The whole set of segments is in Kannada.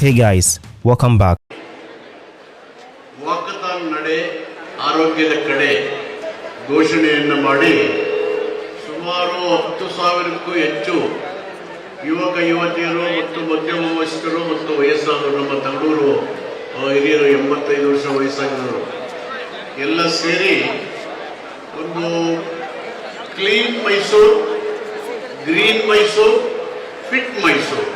Hey guys, welcome back. Walkathon ನಡೆ ಆರೋಗ್ಯದ ಕಡೆ ಘೋಷಣೆಯನ್ನು ಮಾಡಿ ಸುಮಾರು 10,000ಕ್ಕೂ ಹೆಚ್ಚು ಯುವಕ ಯುವತಿಯರು ಮತ್ತು ಮಧ್ಯಮ ವಯಸ್ಕರು ಮತ್ತು ವಯಸ್ಸಾದವರು, ನಮ್ಮ ತಗಡೂರು ಹಿರಿಯರು 85 ವರ್ಷ ವಯಸ್ಸಾಗಿರೋರು ಎಲ್ಲ ಸೇರಿ ಒಂದು clean Mysuru, green Mysuru, fit Mysuru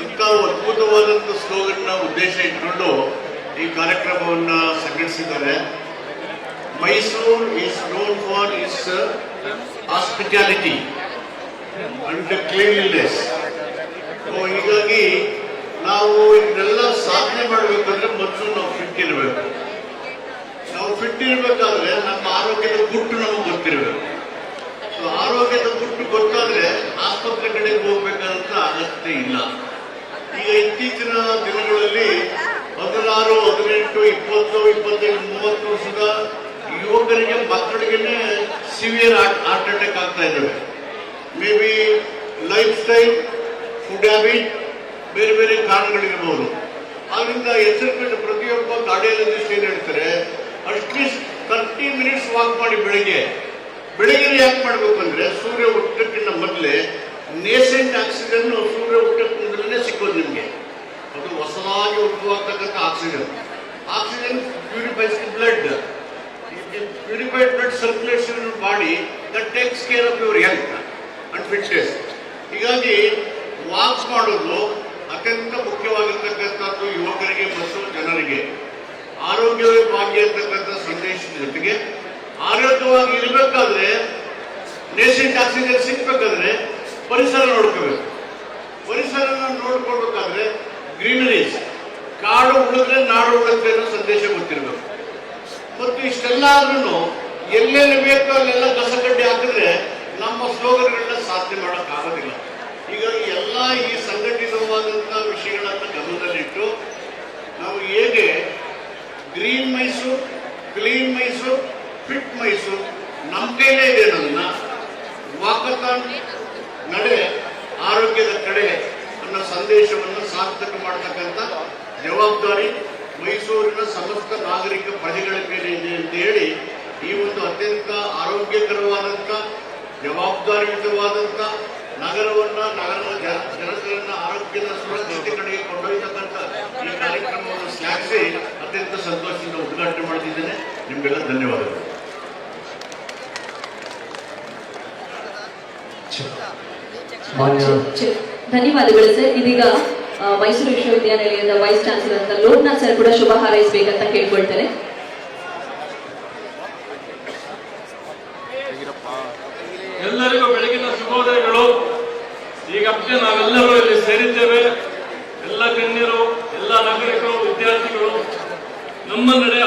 ಅಂತ ಅದ್ಭುತವಾದಂಥ ಸ್ಲೋಗನ್ನ ಉದ್ದೇಶ ಇಟ್ಕೊಂಡು ಈ ಕಾರ್ಯಕ್ರಮವನ್ನು ಸಂಘಟಿಸಿದ್ದಾರೆ. Mysuru is known for its hospitality and cleanliness. ಹೀಗಾಗಿ ನಾವು ಇದನ್ನೆಲ್ಲ ಸಾಧನೆ ಮಾಡಬೇಕಂದ್ರೆ ಮೊದಲು ನಾವು ಫಿಟ್ ಇರಬೇಕು. ನಾವು ಫಿಟ್ ಇರಬೇಕಾದ್ರೆ ನಮ್ಮ ಆರೋಗ್ಯದ ಗುಟ್ಟು ನಮಗೆ ಗೊತ್ತಿರಬೇಕು. ಆರೋಗ್ಯದ ಗುಟ್ಟು ಗೊತ್ತಾದ್ರೆ ಆಸ್ಪತ್ರೆ ಕಡೆಗೆ ಹೋಗ್ಬೇಕಂತ ಅಗತ್ಯ ಇಲ್ಲ. ಈಗ ಇತ್ತೀಚಿನ ದಿನಗಳಲ್ಲಿ 16, 18, 20, 25, 30 ವರ್ಷದ ಯುವಕರಿಗೆ, ಮಕ್ಕಳಿಗೆ ಸಿವಿಯರ್ ಹಾರ್ಟ್ ಅಟ್ಯಾಕ್ ಆಗ್ತಾ ಇದ್ದಾವೆ. May be life style, food habit, ಬೇರೆ ಬೇರೆ ಕಾರಣಗಳಿರಬಹುದು. ಆದ್ರಿಂದ ಎಚ್ಚರಿಕೆ ಪ್ರತಿಯೊಬ್ಬ ಗಾಡಿಯಲ್ಲಿ ಏನ್ ಹೇಳ್ತಾರೆ, ಅಟ್ಲೀಸ್ಟ್ 30 ಮಿನಿಟ್ಸ್ ವಾಕ್ ಮಾಡಿ ಬೆಳಿಗ್ಗೆ ಯಾಕೆ ಮಾಡಬೇಕು ಅಂದ್ರೆ ಸೂರ್ಯ ಹುಟ್ಟಕ್ಕಿಂತ ಮೊದಲೇ ನೇಸೆಂಟ್ ಆಕ್ಸಿಜನ್ ಸೂರ್ಯ ಹುಟ್ಟಕ್ಕೆ ಮೊದಲೇ ಸಿಕ್ಕೋದು ನಿಮಗೆ. ಅದು ಹೊಸದಾಗಿ ಉದ್ಭವಾಗ್ತಕ್ಕಂಥ oxygen purifies blood, purified blood circulation in body that takes care of your health and fitness. ಹೀಗಾಗಿ ವಾಕ್ ಮಾಡೋದು ಅತ್ಯಂತ ಮುಖ್ಯವಾಗಿರ್ತಕ್ಕಂಥದ್ದು ಯುವಕರಿಗೆ ಮತ್ತು ಜನರಿಗೆ. ಆರೋಗ್ಯವೇ ಭಾಗ್ಯ ಅಂತಕ್ಕಂಥ ಸಂದೇಶದ ಜೊತೆಗೆ ಆರೋಗ್ಯವಾಗಿ ಇರಬೇಕಾದ್ರೆ, ನೇಸೆಂಟ್ ಆಕ್ಸಿಜನ್ ಸಿಗ್ಬೇಕಾದ್ರೆ ಪರಿಸರ ನೋಡ್ಕೋಬೇಕು. ಪರಿಸರನ ನೋಡ್ಕೊಳ್ಬೇಕಾದ್ರೆ ಗ್ರೀನರೀಸ್, ಕಾಡು ಉಳಿದ್ರೆ ನಾಡು ಉಳಿದ್ರೆ ಅನ್ನೋ ಸಂದೇಶ ಗೊತ್ತಿರಬೇಕು. ಮತ್ತು ಇಷ್ಟೆಲ್ಲ ಆದ್ರೂ ಎಲ್ಲೆಲ್ಲಿ ಬೇಕೋ ಅಲ್ಲೆಲ್ಲ ಕಸಗಡ್ಡೆ ಹಾಕಿದ್ರೆ ನಮ್ಮ ಸ್ಲೋಗನ್ಗಳನ್ನ ಸಾಧನೆ ಮಾಡೋಕ್ಕಾಗೋದಿಲ್ಲ. ಹೀಗಾಗಿ ಎಲ್ಲ ಈ ಸಂಘಟಿತವಾದಂಥ ವಿಷಯಗಳನ್ನು ಗಮನದಲ್ಲಿಟ್ಟು ನಾವು ಹೇಗೆ green Mysuru, clean Mysuru, fit Mysuru ನಮ್ಮ ಕೈಲೇ ಇದೆ ಅನ್ನೋದನ್ನ ವಾಕಥಾನ್ ನಡೆ ಆರೋಗ್ಯದ ಕಡೆ ಅನ್ನೋ ಸಂದೇಶವನ್ನು ಸಾರ್ಥಕ ಮಾಡತಕ್ಕಂಥ ಜವಾಬ್ದಾರಿ ಮೈಸೂರಿನ ಸಮಸ್ತ ನಾಗರಿಕ ಪ್ರಜೆಗಳ ಮೇಲೆ ಇದೆ ಅಂತ ಹೇಳಿ ಈ ಒಂದು ಅತ್ಯಂತ ಆರೋಗ್ಯಕರವಾದಂಥ, ಜವಾಬ್ದಾರಿಯುತವಾದಂಥ ನಗರದ ಜನತೆಯನ್ನ ಆರೋಗ್ಯದ ಸುರಕ್ಷತೆ ಕಡೆಗೆ ಕೊಂಡೊಯ್ಯತಕ್ಕಂಥ ಈ ಕಾರ್ಯಕ್ರಮವನ್ನು ಶ್ಲಾಘಿಸಿ ಅತ್ಯಂತ ಸಂತೋಷದಿಂದ ಉದ್ಘಾಟನೆ ಮಾಡ್ತಿದ್ದೇನೆ. ನಿಮಗೆಲ್ಲ ಧನ್ಯವಾದಗಳು. ಧನ್ಯವಾದಗಳು ಸರ್. ಇದೀಗ ಮೈಸೂರು ವಿಶ್ವವಿದ್ಯಾನಿಲಯದ ವೈಸ್ ಚಾನ್ಸಲರ್ ಅಂತ ಲೋಕನಾಥ್ ಸರ್ ಕೂಡ ಶುಭ ಹಾರೈಸಬೇಕಂತ ಕೇಳ್ಕೊಳ್ತೇನೆ. ಎಲ್ಲರಿಗೂ ಬೆಳಗಿನ ಶುಭೋದಯಗಳು. ಈಗ ನಾವೆಲ್ಲರೂ ಇಲ್ಲಿ ಸೇರಿದ್ದೇವೆ. ಎಲ್ಲ ಗಣ್ಯರು, ಎಲ್ಲ ನಾಗರಿಕರು, ವಿದ್ಯಾರ್ಥಿಗಳು ನಮ್ಮ ನಡೆ